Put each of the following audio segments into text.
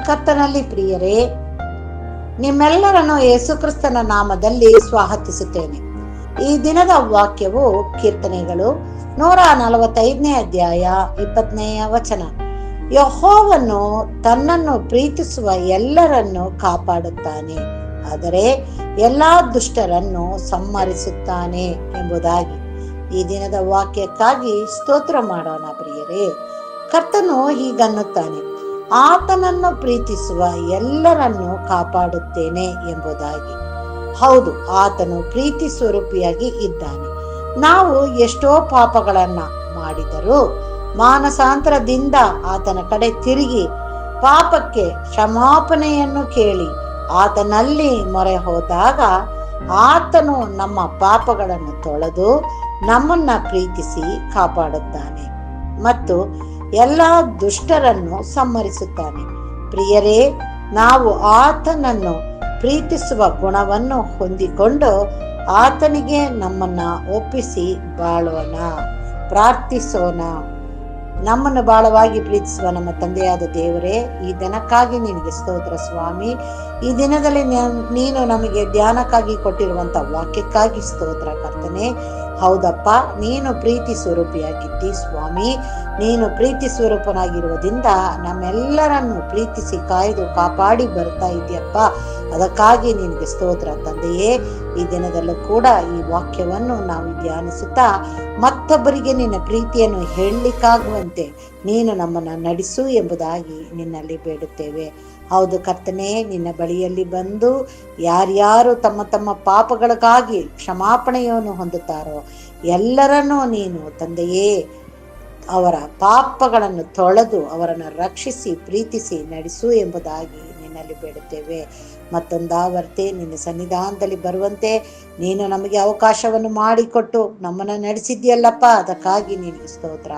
ಕರ್ತನಲ್ಲಿ ಪ್ರಿಯರೇ, ನಿಮ್ಮೆಲ್ಲರನ್ನು ಯೇಸುಕ್ರಿಸ್ತನ ನಾಮದಲ್ಲಿ ಸ್ವಾಗತಿಸುತ್ತೇನೆ. ಈ ದಿನದ ವಾಕ್ಯವು ಕೀರ್ತನೆಗಳು 145ನೇ ಅಧ್ಯಾಯ 20ನೇ ವಚನ. ಯೆಹೋವನು ತನ್ನನ್ನು ಪ್ರೀತಿಸುವ ಎಲ್ಲರನ್ನು ಕಾಪಾಡುತ್ತಾನೆ, ಆದರೆ ಎಲ್ಲಾ ದುಷ್ಟರನ್ನು ಸಂಹರಿಸುತ್ತಾನೆ ಎಂಬುದಾಗಿ. ಈ ದಿನದ ವಾಕ್ಯಕ್ಕಾಗಿ ಸ್ತೋತ್ರ ಮಾಡೋಣ ಪ್ರಿಯರೇ. ಕರ್ತನು ಹೀಗನ್ನುತ್ತಾನೆ, ಆತನನ್ನು ಪ್ರೀತಿಸುವ ಎಲ್ಲರನ್ನು ಕಾಪಾಡುತ್ತೇನೆ ಎಂಬುದಾಗಿ. ಹೌದು, ಆತನು ಪ್ರೀತಿ ಸ್ವರೂಪಿಯಾಗಿ ಇದ್ದಾನೆ. ನಾವು ಎಷ್ಟೋ ಪಾಪಗಳನ್ನ ಮಾಡಿದರೂ ಮಾನಸಾಂತರದಿಂದ ಆತನ ಕಡೆ ತಿರುಗಿ ಪಾಪಕ್ಕೆ ಕ್ಷಮಾಪಣೆಯನ್ನು ಕೇಳಿ ಆತನಲ್ಲಿ ಮೊರೆ ಹೋದಾಗ ಆತನು ನಮ್ಮ ಪಾಪಗಳನ್ನು ತೊಳೆದು ನಮ್ಮನ್ನ ಪ್ರೀತಿಸಿ ಕಾಪಾಡುತ್ತಾನೆ ಮತ್ತು ಎಲ್ಲ ದುಷ್ಟರನ್ನು ಸಂಹರಿಸುತ್ತಾನೆ. ಪ್ರಿಯರೇ, ನಾವು ಆತನನ್ನು ಪ್ರೀತಿಸುವ ಗುಣವನ್ನು ಹೊಂದಿಕೊಂಡು ಆತನಿಗೆ ನಮ್ಮನ್ನ ಒಪ್ಪಿಸಿ ಬಾಳೋಣ, ಪ್ರಾರ್ಥಿಸೋಣ. ನಮ್ಮನ್ನು ಬಾಳವಾಗಿ ಪ್ರೀತಿಸುವ ನಮ್ಮ ತಂದೆಯಾದ ದೇವರೇ, ಈ ದಿನಕ್ಕಾಗಿ ನಿನಗೆ ಸ್ತೋತ್ರ ಸ್ವಾಮಿ. ಈ ದಿನದಲ್ಲಿ ನೀನು ನಮಗೆ ಧ್ಯಾನಕ್ಕಾಗಿ ಕೊಟ್ಟಿರುವಂತ ವಾಕ್ಯಕ್ಕಾಗಿ ಸ್ತೋತ್ರ ಕರ್ತನೆ. ಹೌದಪ್ಪ, ನೀನು ಪ್ರೀತಿ ಸ್ವರೂಪಿಯಾಗಿದ್ದಿ ಸ್ವಾಮಿ. ನೀನು ಪ್ರೀತಿ ಸ್ವರೂಪನಾಗಿರುವುದರಿಂದ ನಮ್ಮೆಲ್ಲರನ್ನು ಪ್ರೀತಿಸಿ ಕಾಯ್ದು ಕಾಪಾಡಿ ಬರ್ತಾ ಇದೆಯಪ್ಪ. ಅದಕ್ಕಾಗಿ ನಿನಗೆ ಸ್ತೋತ್ರ ತಂದೆಯೇ. ಈ ದಿನದಲ್ಲೂ ಕೂಡ ಈ ವಾಕ್ಯವನ್ನು ನಾವು ಧ್ಯಾನಿಸುತ್ತಾ ಮತ್ತೊಬ್ಬರಿಗೆ ನಿನ್ನ ಪ್ರೀತಿಯನ್ನು ಹೇಳಲಿಕ್ಕಾಗುವಂತೆ ನೀನು ನಮ್ಮನ್ನು ನಡೆಸು ಎಂಬುದಾಗಿ ನಿನ್ನಲ್ಲಿ ಬೇಡುತ್ತೇವೆ. ಹೌದು ಕರ್ತನೆ, ನಿನ್ನ ಬಳಿಯಲ್ಲಿ ಬಂದು ಯಾರ್ಯಾರು ತಮ್ಮ ತಮ್ಮ ಪಾಪಗಳಿಗಾಗಿ ಕ್ಷಮಾಪಣೆಯನ್ನು ಹೊಂದುತ್ತಾರೋ ಎಲ್ಲರನ್ನೂ ನೀನು ತಂದೆಯೇ ಅವರ ಪಾಪಗಳನ್ನು ತೊಳೆದು ಅವರನ್ನು ರಕ್ಷಿಸಿ ಪ್ರೀತಿಸಿ ನಡೆಸು ಎಂಬುದಾಗಿ ನಿನ್ನಲ್ಲಿ ಬೇಡುತ್ತೇವೆ. ಮತ್ತೊಂದಾವರ್ತಿ ನಿನ್ನ ಸನ್ನಿಧಾನದಲ್ಲಿ ಬರುವಂತೆ ನೀನು ನಮಗೆ ಅವಕಾಶವನ್ನು ಮಾಡಿಕೊಟ್ಟು ನಮ್ಮನ್ನು ನಡೆಸಿದ್ಯಲ್ಲಪ್ಪ, ಅದಕ್ಕಾಗಿ ನಿನಗೆ ಸ್ತೋತ್ರ.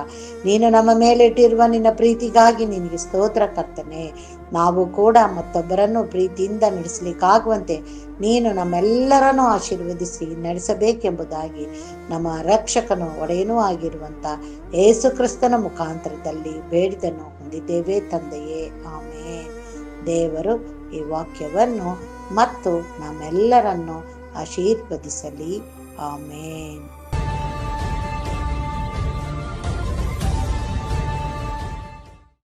ನೀನು ನಮ್ಮ ಮೇಲೆ ಇಟ್ಟಿರುವ ನಿನ್ನ ಪ್ರೀತಿಗಾಗಿ ನಿನಗೆ ಸ್ತೋತ್ರ ಕರ್ತನೆ. ನಾವು ಕೂಡ ಮತ್ತೊಬ್ಬರನ್ನು ಪ್ರೀತಿಯಿಂದ ನಡೆಸಲಿಕ್ಕಾಗುವಂತೆ ನೀನು ನಮ್ಮೆಲ್ಲರನ್ನೂ ಆಶೀರ್ವದಿಸಿ ನಡೆಸಬೇಕೆಂಬುದಾಗಿ ನಮ್ಮ ರಕ್ಷಕನು ಒಡೆಯನೂ ಆಗಿರುವಂತ ಯೇಸು ಕ್ರಿಸ್ತನ ಮುಖಾಂತರದಲ್ಲಿ ಬೇಡಿದನ್ನು ಹೊಂದಿದ್ದೇವೆ ತಂದೆಯೇ, ಆಮೇನ್. ದೇವರು ಈ ವಾಕ್ಯವನ್ನು ಮತ್ತು ನಮ್ಮೆಲ್ಲರನ್ನು ಆಶೀರ್ವದಿಸಲಿ, ಆಮೇನ್.